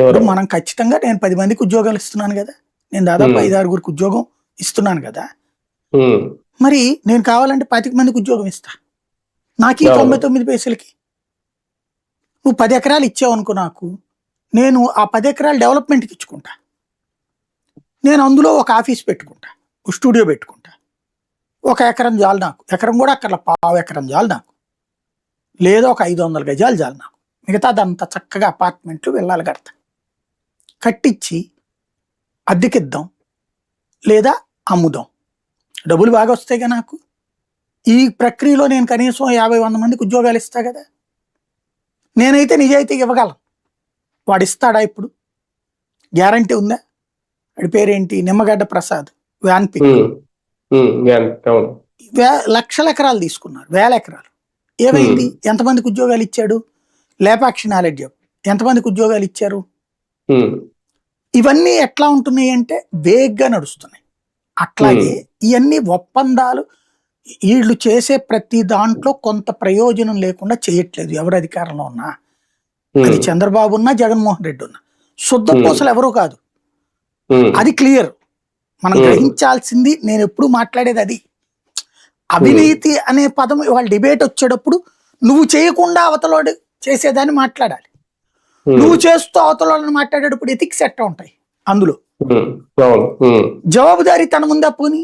ఇప్పుడు మనం ఖచ్చితంగా నేను 10 మందికి ఉద్యోగాలు ఇస్తున్నాను కదా, నేను దాదాపు 5-6 ఉద్యోగం ఇస్తున్నాను కదా. మరి నేను కావాలంటే 25 మందికి ఉద్యోగం ఇస్తా, నాకు ఈ 99 పైసలకి. నువ్వు 10 ఎకరాలు ఇచ్చావు అనుకో నాకు, నేను ఆ 10 ఎకరాలు డెవలప్మెంట్కి ఇచ్చుకుంటా. నేను అందులో ఒక ఆఫీస్ పెట్టుకుంటా, ఒక స్టూడియో పెట్టుకుంటా. 1 ఎకరం చాలు నాకు, ఎకరం కూడా అక్కడ 1/2 ఎకరం చాలు నాకు, లేదా ఒక 500 గజాలు చాలు నాకు. మిగతా అదంతా చక్కగా అపార్ట్మెంట్లు వెళ్ళాలి కడతా, కట్టించి అద్దెకిద్దాం లేదా అమ్ముదాం, డబ్బులు బాగా వస్తాయిగా నాకు. ఈ ప్రక్రియలో నేను కనీసం 50-100 మందికి ఉద్యోగాలు ఇస్తా కదా. నేనైతే నిజాయితీగా ఇవ్వగలను. వాడు ఇస్తాడా ఇప్పుడు? గ్యారంటీ ఉందా? వాడి పేరేంటి, నిమ్మగడ్డ ప్రసాద్, వ్యాన్ పిక్. లక్షల ఎకరాలు తీసుకున్నారు, 1000 ఎకరాలు. ఏమైంది? ఎంతమందికి ఉద్యోగాలు ఇచ్చాడు? లేపాక్షి నాలెడ్జ్ ఎంతమందికి ఉద్యోగాలు ఇచ్చారు? ఇవన్నీ ఎట్లా ఉంటున్నాయి అంటే వేగ్గా నడుస్తున్నాయి. అట్లాగే ఇవన్నీ ఒప్పందాలు, వీళ్ళు చేసే ప్రతి దాంట్లో కొంత ప్రయోజనం లేకుండా చేయట్లేదు. ఎవరు అధికారంలో ఉన్నా, అది చంద్రబాబు ఉన్నా జగన్మోహన్ రెడ్డి ఉన్నా, శుద్ధపూసలు ఎవరూ కాదు. అది క్లియర్. మనం గ్రహించాల్సింది, నేను ఎప్పుడు మాట్లాడేది అది. అవినీతి అనే పదం వాళ్ళ డిబేట్ వచ్చేటప్పుడు నువ్వు చేయకుండా అవతలోడు చేసేదాన్ని మాట్లాడాలి, నువ్వు చేస్తూ అవతలని మాట్లాడేటప్పుడు ఎథిక్స్ ఎట్లా ఉంటాయి అందులో? జవాబుదారీ తన ముందా పోనీ